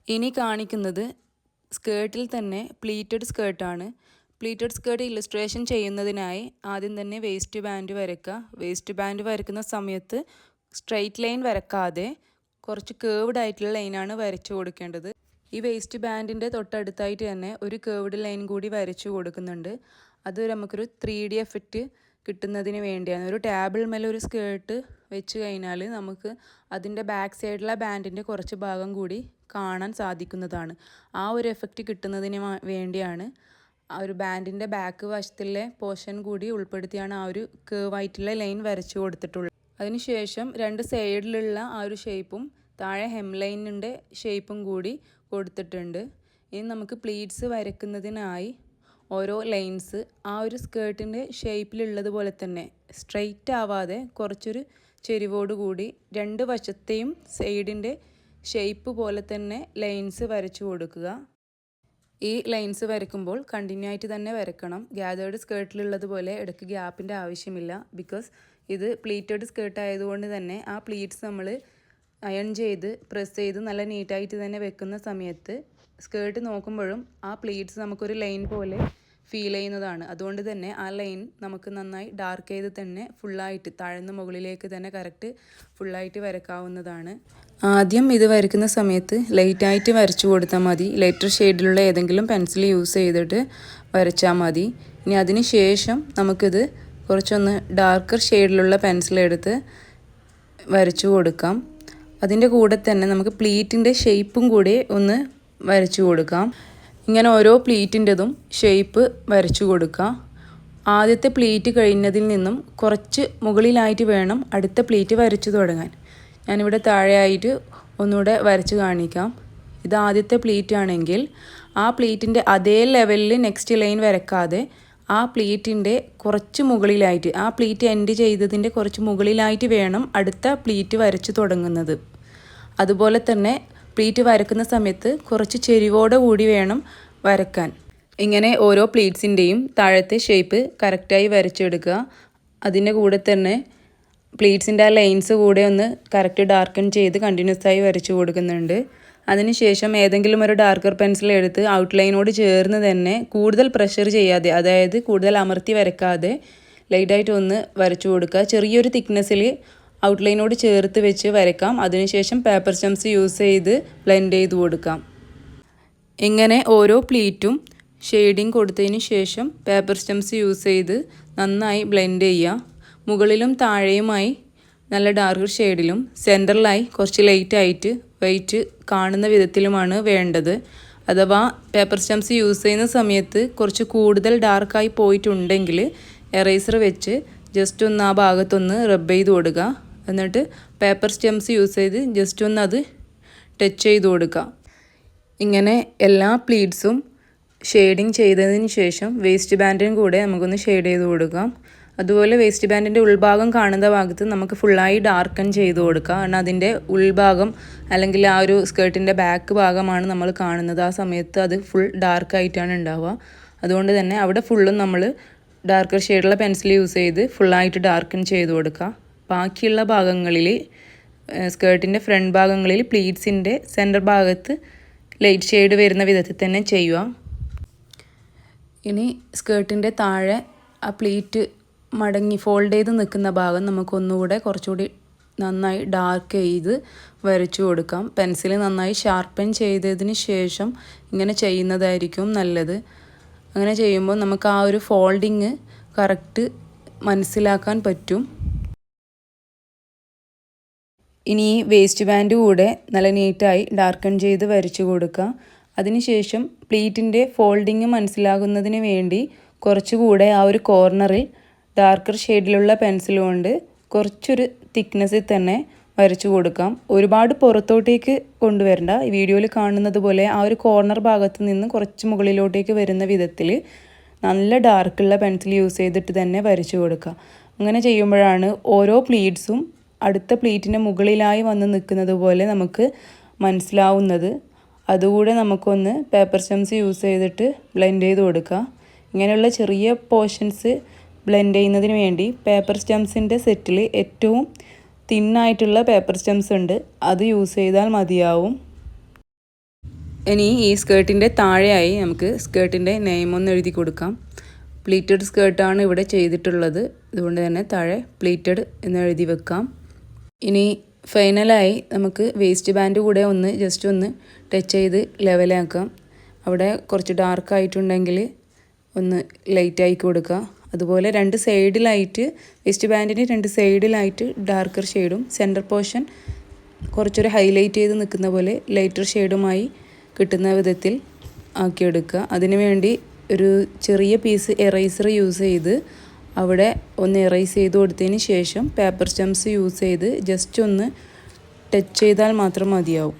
ഇനി കാണിക്കുന്നത് സ്കേർട്ടിൽ തന്നെ പ്ലീറ്റഡ് സ്കേർട്ടാണ്. പ്ലീറ്റഡ് സ്കേർട്ട് ഇല്ലസ്ട്രേഷൻ ചെയ്യുന്നതിനായി ആദ്യം തന്നെ വേസ്റ്റ് ബാൻഡ് വരയ്ക്കുക. വേസ്റ്റ് ബാൻഡ് വരയ്ക്കുന്ന സമയത്ത് സ്ട്രെയിറ്റ് ലൈൻ വരക്കാതെ കുറച്ച് കേർവ്ഡ് ആയിട്ടുള്ള ലൈനാണ് വരച്ചു കൊടുക്കേണ്ടത്. ഈ വേസ്റ്റ് ബാൻഡിൻ്റെ തൊട്ടടുത്തായിട്ട് തന്നെ ഒരു കേർവ്ഡ് ലൈൻ കൂടി വരച്ചു കൊടുക്കുന്നുണ്ട്. അത് നമുക്കൊരു 3D എഫക്റ്റ് കിട്ടുന്നതിന് വേണ്ടിയാണ്. ഒരു ടേബിൾ മേലെ ഒരു സ്കേർട്ട് വെച്ച് കഴിഞ്ഞാൽ നമുക്ക് അതിൻ്റെ ബാക്ക് സൈഡിലെ ബാൻഡിൻ്റെ കുറച്ച് ഭാഗം കൂടി കാണാൻ സാധിക്കുന്നതാണ്. ആ ഒരു എഫക്റ്റ് കിട്ടുന്നതിന് വേണ്ടിയാണ് ആ ഒരു ബാൻഡിൻ്റെ ബാക്ക് വശത്തിലെ പോർഷൻ കൂടി ഉൾപ്പെടുത്തിയാണ് ആ ഒരു കേർവായിട്ടുള്ള ലൈൻ വരച്ചു കൊടുത്തിട്ടുള്ളത്. അതിനുശേഷം രണ്ട് സൈഡിലുള്ള ആ ഒരു ഷേപ്പും താഴെ ഹെം ലൈനിൻ്റെ ഷേപ്പും കൂടി കൊടുത്തിട്ടുണ്ട്. ഇനി നമുക്ക് പ്ലീറ്റ്സ് വരയ്ക്കുന്നതിനായി ഓരോ ലൈൻസ് ആ ഒരു സ്കേർട്ടിൻ്റെ ഷേപ്പിലുള്ളതുപോലെ തന്നെ സ്ട്രെയിറ്റ് ആവാതെ കുറച്ചൊരു ചെരിവോട് കൂടി രണ്ട് വശത്തെയും സൈഡിൻ്റെ ഷേപ്പ് പോലെ തന്നെ ലൈൻസ് വരച്ചു കൊടുക്കുക. ഈ ലൈൻസ് വരയ്ക്കുമ്പോൾ കണ്ടിന്യൂ ആയിട്ട് തന്നെ വരക്കണം. ഗ്യാതേർഡ് സ്കേർട്ടിലുള്ളതുപോലെ ഇടയ്ക്ക് ഗ്യാപ്പിൻ്റെ ആവശ്യമില്ല. ബിക്കോസ് ഇത് പ്ലീറ്റഡ് സ്കേർട്ട് ആയതുകൊണ്ട് തന്നെ ആ പ്ലീറ്റ്സ് നമ്മൾ അയൺ ചെയ്ത് പ്രസ് ചെയ്ത് നല്ല നീറ്റായിട്ട് തന്നെ വെക്കുന്ന സമയത്ത് സ്കേർട്ട് നോക്കുമ്പോഴും ആ പ്ലീറ്റ്സ് നമുക്കൊരു ലൈൻ പോലെ ഫീൽ ചെയ്യുന്നതാണ്. അതുകൊണ്ട് തന്നെ ആ ലൈൻ നമുക്ക് നന്നായി ഡാർക്ക് ചെയ്ത് തന്നെ ഫുള്ളായിട്ട് താഴ്ന്ന മുകളിലേക്ക് തന്നെ കറക്റ്റ് ഫുള്ളായിട്ട് വരക്കാവുന്നതാണ്. ആദ്യം ഇത് വരയ്ക്കുന്ന സമയത്ത് ലൈറ്റായിട്ട് വരച്ചു കൊടുത്താൽ മതി. ലൈറ്റർ ഷെയ്ഡിലുള്ള ഏതെങ്കിലും പെൻസിൽ യൂസ് ചെയ്തിട്ട് വരച്ചാൽ മതി. ഇനി അതിന് ശേഷം നമുക്കിത് കുറച്ചൊന്ന് ഡാർക്കർ ഷെയ്ഡിലുള്ള പെൻസിലെടുത്ത് വരച്ചു കൊടുക്കാം. അതിൻ്റെ കൂടെ തന്നെ നമുക്ക് പ്ലീറ്റിൻ്റെ ഷേപ്പും കൂടി ഒന്ന് വരച്ചു കൊടുക്കാം. ഇങ്ങനെ ഓരോ പ്ലീറ്റിൻ്റെതും ഷേപ്പ് വരച്ചു കൊടുക്കുക. ആദ്യത്തെ പ്ലീറ്റ് കഴിഞ്ഞതിൽ നിന്നും കുറച്ച് മുകളിലായിട്ട് വേണം അടുത്ത പ്ലീറ്റ് വരച്ചു തുടങ്ങാൻ. ഞാനിവിടെ താഴെയായിട്ട് ഒന്നുകൂടെ വരച്ച് കാണിക്കാം. ഇത് ആദ്യത്തെ പ്ലീറ്റ് ആണെങ്കിൽ ആ പ്ലീറ്റിൻ്റെ അതേ ലെവലിൽ നെക്സ്റ്റ് ലൈൻ വരക്കാതെ ആ പ്ലീറ്റിൻ്റെ കുറച്ച് മുകളിലായിട്ട് ആ പ്ലീറ്റ് എൻഡ് ചെയ്തതിൻ്റെ കുറച്ച് മുകളിലായിട്ട് വേണം അടുത്ത പ്ലീറ്റ് വരച്ച് തുടങ്ങുന്നത്. അതുപോലെ തന്നെ പ്ലീറ്റ് വരക്കുന്ന സമയത്ത് കുറച്ച് ചെരിവോടെ കൂടി വേണം വരക്കാൻ. ഇങ്ങനെ ഓരോ പ്ലീറ്റ്സിൻ്റെയും താഴത്തെ ഷേപ്പ് കറക്റ്റായി വരച്ചെടുക്കുക. അതിൻ്റെ കൂടെ തന്നെ പ്ലീറ്റ്സിൻ്റെ ആ ലൈൻസ് കൂടെ ഒന്ന് കറക്റ്റ് ഡാർക്കൺ ചെയ്ത് കണ്ടിന്യൂസ് ആയി വരച്ചു കൊടുക്കുന്നുണ്ട്. അതിനുശേഷം ഏതെങ്കിലും ഒരു ഡാർക്കർ പെൻസിൽ എടുത്ത് ഔട്ട്ലൈനോട് ചേർന്ന് തന്നെ കൂടുതൽ പ്രഷർ ചെയ്യാതെ, അതായത് കൂടുതൽ അമർത്തി വരക്കാതെ ലൈറ്റായിട്ട് ഒന്ന് വരച്ചു കൊടുക്കുക. ചെറിയൊരു തിക്നെസ്സിൽ ഔട്ട്ലൈനോട് ചേർത്ത് വെച്ച് വരക്കാം. അതിനുശേഷം പേപ്പർ സ്റ്റംസ് യൂസ് ചെയ്ത് ബ്ലെൻഡ് ചെയ്ത് കൊടുക്കാം. ഇങ്ങനെ ഓരോ പ്ലീറ്റും ഷെയ്ഡിങ് കൊടുത്തതിന് ശേഷം പേപ്പർ സ്റ്റംസ് യൂസ് ചെയ്ത് നന്നായി ബ്ലെൻഡ് ചെയ്യുക. മുകളിലും താഴെയുമായി നല്ല ഡാർക്ക് ഷെയ്ഡിലും സെൻറ്ററിലായി കുറച്ച് ലൈറ്റായിട്ട് വൈറ്റ് കാണുന്ന വിധത്തിലുമാണ് വേണ്ടത്. അഥവാ പേപ്പർ സ്റ്റംസ് യൂസ് ചെയ്യുന്ന സമയത്ത് കുറച്ച് കൂടുതൽ ഡാർക്കായി പോയിട്ടുണ്ടെങ്കിൽ എറേസർ വെച്ച് ജസ്റ്റ് ഒന്ന് ആ ഭാഗത്തൊന്ന് റബ്ബ് ചെയ്ത് കൊടുക്കുക. എന്നിട്ട് പേപ്പർ സ്റ്റംസ് യൂസ് ചെയ്ത് ജസ്റ്റ് ഒന്ന് അത് ടച്ച് ചെയ്ത് കൊടുക്കുക. ഇങ്ങനെ എല്ലാ പ്ലീറ്റ്സും ഷെയ്ഡിങ് ചെയ്തതിന് ശേഷം വേസ്റ്റ് ബാൻഡിനും കൂടെ നമുക്കൊന്ന് ഷെയ്ഡ് ചെയ്ത് കൊടുക്കാം. അതുപോലെ വേസ്റ്റ് ബാൻഡിൻ്റെ ഉൾഭാഗം കാണുന്ന ഭാഗത്ത് നമുക്ക് ഫുള്ളായി ഡാർക്കൺ ചെയ്ത് കൊടുക്കുക. കാരണം അതിൻ്റെ ഉൾഭാഗം അല്ലെങ്കിൽ ആ ഒരു സ്കേർട്ടിൻ്റെ ബാക്ക് ഭാഗമാണ് നമ്മൾ കാണുന്നത്. ആ സമയത്ത് അത് ഫുൾ ഡാർക്കായിട്ടാണ് ഉണ്ടാവുക. അതുകൊണ്ട് തന്നെ അവിടെ ഫുള്ളും നമ്മൾ ഡാർക്കർ ഷെയ്ഡുള്ള പെൻസിൽ യൂസ് ചെയ്ത് ഫുള്ളായിട്ട് ഡാർക്കൺ ചെയ്ത് കൊടുക്കുക. ബാക്കിയുള്ള ഭാഗങ്ങളിൽ സ്കേർട്ടിൻ്റെ ഫ്രണ്ട് ഭാഗങ്ങളിൽ പ്ലീറ്റ്സിൻ്റെ സെൻറ്റർ ഭാഗത്ത് ലൈറ്റ് ഷെയ്ഡ് വരുന്ന വിധത്തിൽ തന്നെ ചെയ്യുക. ഇനി സ്കേർട്ടിൻ്റെ താഴെ ആ പ്ലീറ്റ് മടങ്ങി ഫോൾഡ് ചെയ്ത് നിൽക്കുന്ന ഭാഗം നമുക്കൊന്നുകൂടെ കുറച്ചുകൂടി നന്നായി ഡാർക്ക് ചെയ്ത് വരച്ചു കൊടുക്കാം. പെൻസിൽ നന്നായി ഷാർപ്പൻ ചെയ്തതിന് ശേഷം ഇങ്ങനെ ചെയ്യുന്നതായിരിക്കും നല്ലത്. അങ്ങനെ ചെയ്യുമ്പോൾ നമുക്ക് ആ ഒരു ഫോൾഡിങ് കറക്റ്റ് മനസ്സിലാക്കാൻ പറ്റും. ഇനി ഈ വേസ്റ്റ് ബാൻഡ് കൂടെ നല്ല നീറ്റായി ഡാർക്കൺ ചെയ്ത് വരച്ചു കൊടുക്കുക. അതിനുശേഷം പ്ലീറ്റിൻ്റെ ഫോൾഡിങ് മനസ്സിലാകുന്നതിന് വേണ്ടി കുറച്ചുകൂടെ ആ ഒരു കോർണറിൽ ഡാർക്കർ ഷെയ്ഡിലുള്ള പെൻസിൽ കൊണ്ട് കുറച്ചൊരു തിക്നെസ്സിൽ തന്നെ വരച്ചു കൊടുക്കാം. ഒരുപാട് പുറത്തോട്ടേക്ക് കൊണ്ടുവരണ്ട. ഈ വീഡിയോയിൽ കാണുന്നത് പോലെ ആ ഒരു കോർണർ ഭാഗത്ത് നിന്ന് കുറച്ച് മുകളിലോട്ടേക്ക് വരുന്ന വിധത്തിൽ നല്ല ഡാർക്കുള്ള പെൻസിൽ യൂസ് ചെയ്തിട്ട് തന്നെ വരച്ചു കൊടുക്കുക. അങ്ങനെ ചെയ്യുമ്പോഴാണ് ഓരോ പ്ലീറ്റ്സും അടുത്ത പ്ലീറ്റിൻ്റെ മുകളിലായി വന്ന് നിൽക്കുന്നത് പോലെ നമുക്ക് മനസ്സിലാവുന്നത്. അതുകൂടെ നമുക്കൊന്ന് പേപ്പർ സ്റ്റംസ് യൂസ് ചെയ്തിട്ട് ബ്ലെൻഡ് ചെയ്ത് കൊടുക്കുക. ഇങ്ങനെയുള്ള ചെറിയ പോർഷൻസ് ബ്ലെൻഡ് ചെയ്യുന്നതിന് വേണ്ടി പേപ്പർ സ്റ്റംസിൻ്റെ സെറ്റിൽ ഏറ്റവും തിന്നായിട്ടുള്ള പേപ്പർ സ്റ്റംസ് ഉണ്ട്, അത് യൂസ് ചെയ്താൽ മതിയാവും. ഇനി ഈ സ്കേർട്ടിൻ്റെ താഴെയായി നമുക്ക് സ്കേർട്ടിൻ്റെ നെയിം ഒന്ന് എഴുതി കൊടുക്കാം. പ്ലീറ്റഡ് സ്കേർട്ടാണ് ഇവിടെ ചെയ്തിട്ടുള്ളത്. അതുകൊണ്ട് തന്നെ താഴെ പ്ലീറ്റഡ് എന്ന് എഴുതി വെക്കാം. ഇനി ഫൈനലായി നമുക്ക് വേസ്റ്റ് ബാൻഡ് കൂടെ ഒന്ന് ജസ്റ്റ് ഒന്ന് ടച്ച് ചെയ്ത് ലെവലാക്കാം. അവിടെ കുറച്ച് ഡാർക്കായിട്ടുണ്ടെങ്കിൽ ഒന്ന് ലൈറ്റായി കൊടുക്കുക. അതുപോലെ രണ്ട് സൈഡിലായിട്ട് വേസ്റ്റ് ബാൻഡിന് രണ്ട് സൈഡിലായിട്ട് ഡാർക്കർ ഷെയ്ഡും സെൻറ്റർ പോർഷൻ കുറച്ചൊരു ഹൈലൈറ്റ് ചെയ്ത് നിൽക്കുന്ന പോലെ ലൈറ്റർ ഷെയ്ഡുമായി കിട്ടുന്ന വിധത്തിൽ ആക്കിയെടുക്കുക. അതിനുവേണ്ടി ഒരു ചെറിയ പീസ് എറൈസർ യൂസ് ചെയ്ത് അവിടെ ഒന്ന് എറൈസ് ചെയ്ത് കൊടുത്തതിന് ശേഷം പേപ്പർ സ്റ്റംസ് യൂസ് ചെയ്ത് ജസ്റ്റ് ഒന്ന് ടച്ച് ചെയ്താൽ മാത്രം മതിയാവും.